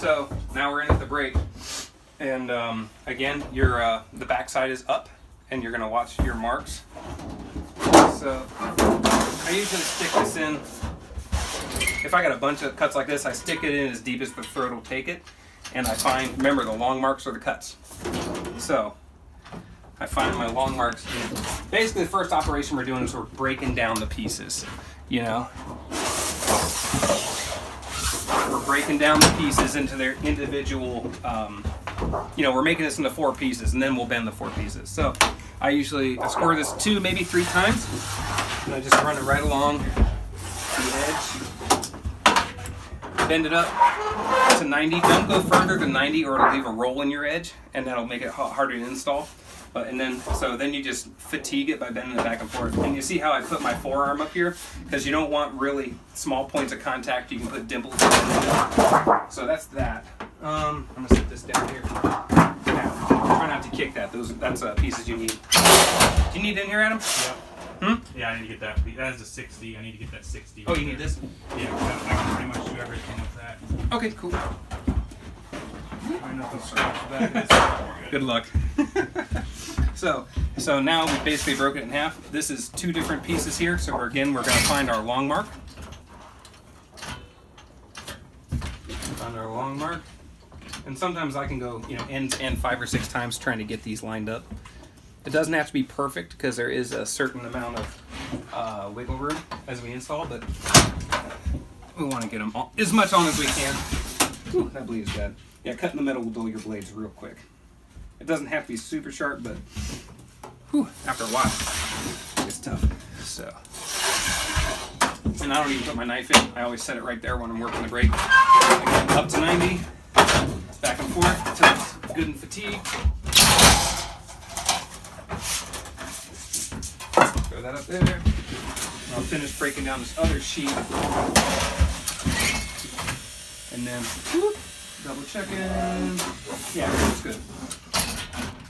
So now we're in at the brake, and again, your the back side is up, and you're gonna watch your marks. So I usually stick this in. If I got a bunch of cuts like this, I stick it in as deep as the throat will take it, and I find, remember, the long marks are the cuts. So I find my long marks. Basically, the first operation we're doing is we're breaking down the pieces. You know, we're breaking down the pieces into their individual. You know, we're making this into 4 pieces, and then we'll bend the 4 pieces. So I score this 2, maybe 3 times, and I just run it right along the edge. Bend it up to 90. Don't go further than 90, or it'll leave a roll in your edge, and that'll make it harder to install. And then you just fatigue it by bending it back and forth. And you see how I put my forearm up here? Because you don't want really small points of contact. You can put dimples in it. So that's that. I'm going to set this down here. Now, try not to kick that. That's pieces you need. Do you need it in here, Adam? Yeah. Yeah, I need to get that. That is a 60. I need to get that 60. Oh, you need this? Yeah, I can pretty much do everything with that. Okay, cool. I know the scratch that is. Good luck. So now we basically broke it in half. This is 2 different pieces here. So we're going to find our long mark. Find our long mark. And sometimes I can go, you know, end to end 5 or 6 times trying to get these lined up. It doesn't have to be perfect because there is a certain amount of wiggle room as we install, but we want to get them as much on as we can. Whew, that bleeds bad. Yeah, cutting the metal will dull your blades real quick. It doesn't have to be super sharp, but whew, after a while, it's tough. So, and I don't even put my knife in. I always set it right there when I'm working the brake. Again, up to 90, back and forth until it's good and fatigued. Throw that up there. I'll finish breaking down this other sheet. And then whoop, double checking. Yeah, everything's good.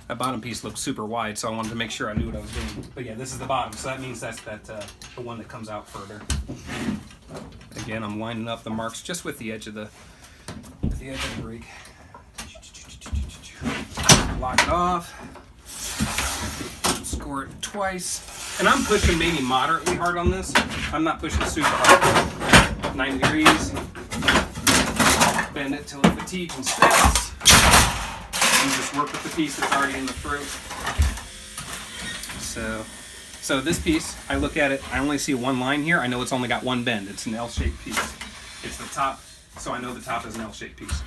That bottom piece looks super wide, so I wanted to make sure I knew what I was doing. But yeah, this is the bottom, so that means that's the one that comes out further. Again, I'm lining up the marks just with the edge of the brake. Lock it off. Score it twice. And I'm pushing maybe moderately hard on this. I'm not pushing super hard. 90 degrees. Bend it till it fatigues and snaps. And just work with the piece that's already in the throat. So this piece, I look at it, I only see one line here. I know it's only got one bend. It's an L-shaped piece. It's the top, so I know the top is an L-shaped piece.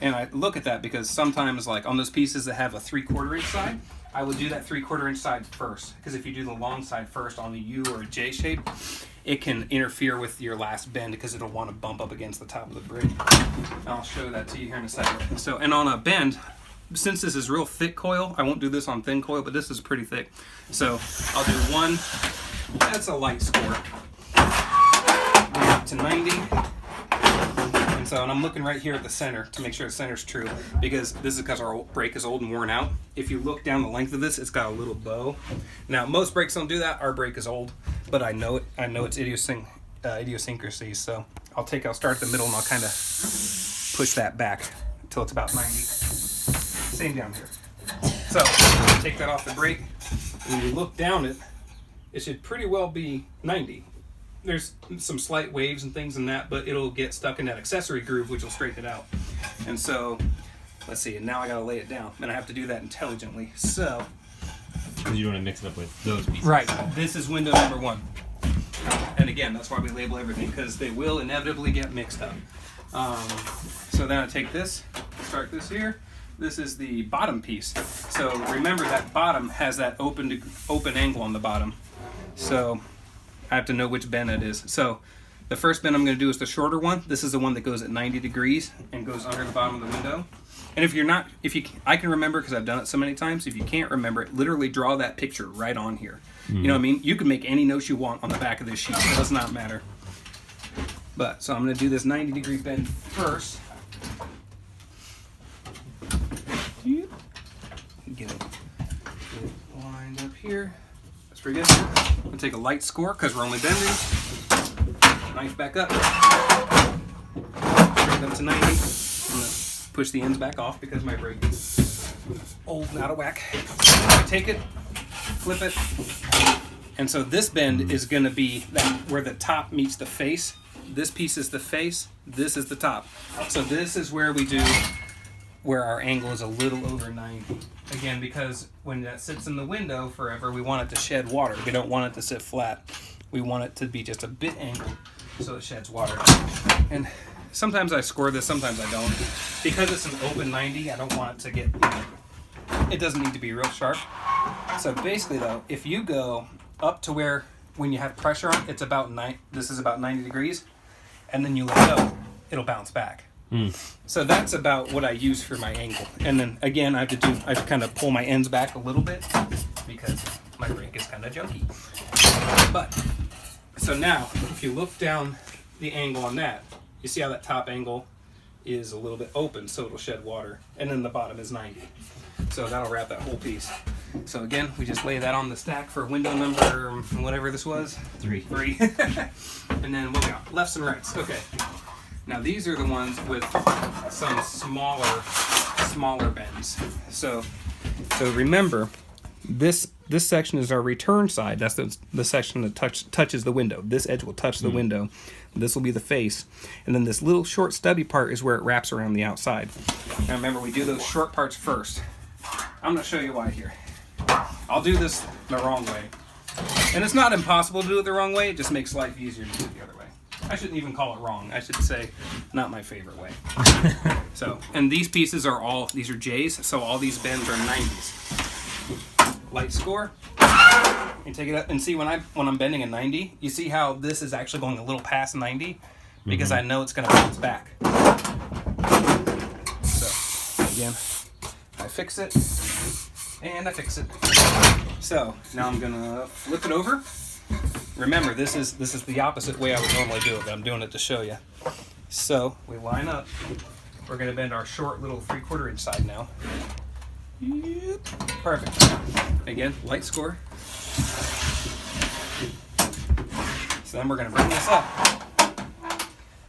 And I look at that because sometimes, like on those pieces that have a 3/4 inch side, I would do that 3/4 inch side first. Because if you do the long side first on the U or a J shape, it can interfere with your last bend because it'll want to bump up against the top of the brake. And I'll show that to you here in a second. So, and on a bend, since this is real thick coil, I won't do this on thin coil, but this is pretty thick. So I'll do one, that's a light score. Up to 90. And I'm looking right here at the center to make sure the center's true, because this is because our brake is old and worn out. If you look down the length of this, it's got a little bow. Now, most brakes don't do that. Our brake is old, but I know it. I know it's idiosyncrasies. So I'll start at the middle, and I'll kind of push that back until it's about 90. Same down here. So take that off the brake. When you look down it, it should pretty well be 90. There's some slight waves and things in that, but it'll get stuck in that accessory groove, which will straighten it out. And so, let's see, and now I gotta lay it down, and I have to do that intelligently. So, because you want to mix it up with those pieces. Right, this is window number 1. And again, that's why we label everything, because they will inevitably get mixed up. So then I take this, start this here. This is the bottom piece. So remember that bottom has that open angle on the bottom. So I have to know which bend it is. So the first bend I'm going to do is the shorter one. This is the one that goes at 90 degrees and goes under the bottom of the window. And I can remember because I've done it so many times. If you can't remember it, literally draw that picture right on here. Mm-hmm. You know what I mean? You can make any notes you want on the back of this sheet. It does not matter. But so I'm going to do this 90 degree bend first. Get it lined up here. That's pretty good. I'm going to take a light score because we're only bending. Knife back up. Bring them to 90. push the ends back off because my brake is old and out of whack. I take it, flip it, and so this bend is going to be that where the top meets the face. This piece is the face, this is the top. So this is where we do where our angle is a little over 90. Again, because when that sits in the window forever, we want it to shed water. We don't want it to sit flat. We want it to be just a bit angled so it sheds water. And sometimes I score this, sometimes I don't. Because it's an open 90, I don't want it to get, it doesn't need to be real sharp. So basically though, if you go up to where, when you have pressure on, it's about this is about 90 degrees, and then you let go, it'll bounce back. So that's about what I use for my angle. And then again, I have to kind of pull my ends back a little bit because my brake is kind of junky. But, so now, if you look down the angle on that, you see how that top angle is a little bit open, so it'll shed water. And then the bottom is 90. So that'll wrap that whole piece. So again, we just lay that on the stack for window number, whatever this was. 3. And then what we got? Lefts and rights. Okay. Now these are the ones with some smaller bends. So remember, this section is our return side. That's the section that touches the window. This edge will touch the window. This will be the face. And then this little short stubby part is where it wraps around the outside. Now remember, we do those short parts first. I'm going to show you why here. I'll do this the wrong way. And it's not impossible to do it the wrong way, it just makes life easier to do it the other way. I shouldn't even call it wrong. I should say not my favorite way. So, and these pieces are these are J's, so all these bends are 90s. Light score. You take it up and see when I'm bending a 90, you see how this is actually going a little past 90 because I know it's going to bounce back. So, again, I fix it and I fix it. So, now I'm going to flip it over. Remember, this is the opposite way I would normally do it, but I'm doing it to show you. So, we line up. We're going to bend our short little 3/4 inch side now. Yep. Perfect. Again, light score. So then we're going to bring this up.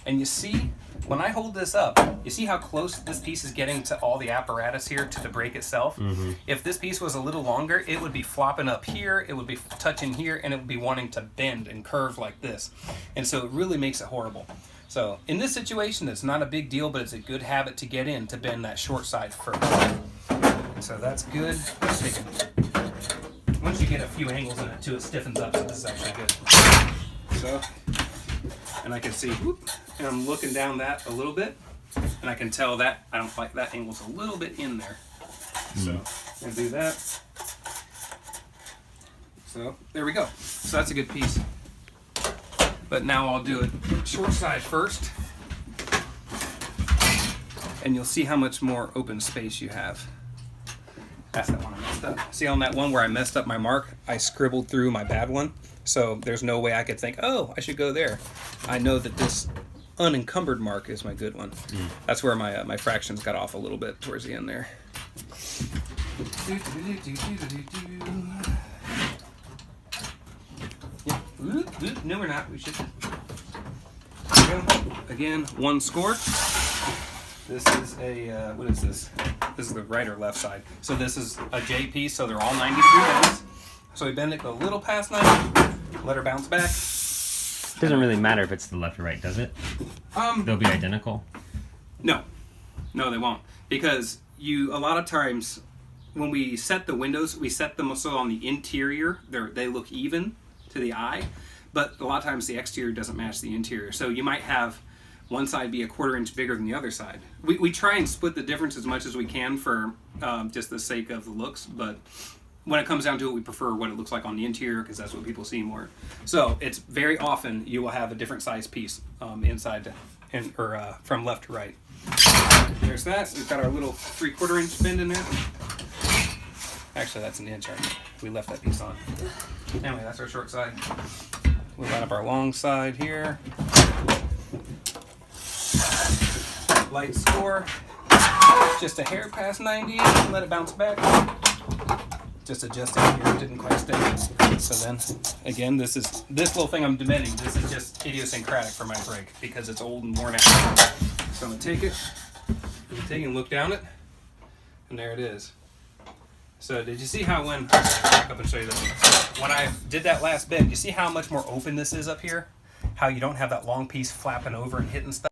And you see, when I hold this up, you see how close this piece is getting to all the apparatus here, to the brake itself? If this piece was a little longer, it would be flopping up here, it would be touching here, and it would be wanting to bend and curve like this. And so it really makes it horrible. So in this situation, it's not a big deal, but it's a good habit to get in, to bend that short side first. So that's good. Once you get a few angles in it too, it stiffens up, so this is actually good. So, and I can see, whoop, and I'm looking down that a little bit, and I can tell that I don't like that angle's a little bit in there. So I'm gonna do that. So there we go. So that's a good piece. But now I'll do it short side first, and you'll see how much more open space you have. That's that one I messed up. See on that one where I messed up my mark, I scribbled through my bad one. So there's no way I could think, oh, I should go there. I know that this unencumbered mark is my good one. That's where my fractions got off a little bit towards the end there. Yeah. No, we're not. We should. Again, one score. This is a, what is this? This is the right or left side. So this is a J piece, so they're all 90 degree bends. So we bend it a little past 90, let her bounce back. It doesn't really matter if it's the left or right, does it? They'll be identical? No, they won't. Because a lot of times, when we set the windows, we set them so on the interior, they look even to the eye, but a lot of times the exterior doesn't match the interior. So you might have one side be a 1/4 inch bigger than the other side. We try and split the difference as much as we can for just the sake of the looks, but when it comes down to it, we prefer what it looks like on the interior because that's what people see more. So it's very often you will have a different size piece inside or from left to right. There's that. We've got our little 3/4 inch bend in there. Actually, that's an inch. We left that piece on. Anyway, that's our short side. We'll line up our long side here. Light score. Just a hair past 90. Let it bounce back. Just adjusting here, didn't quite stay. So then, again, this little thing I'm bending, this is just idiosyncratic for my brake because it's old and worn out. So I'm gonna take it, take and look down it, and there it is. So did you see how back up and show you this. When I did that last bend, you see how much more open this is up here? How you don't have that long piece flapping over and hitting stuff?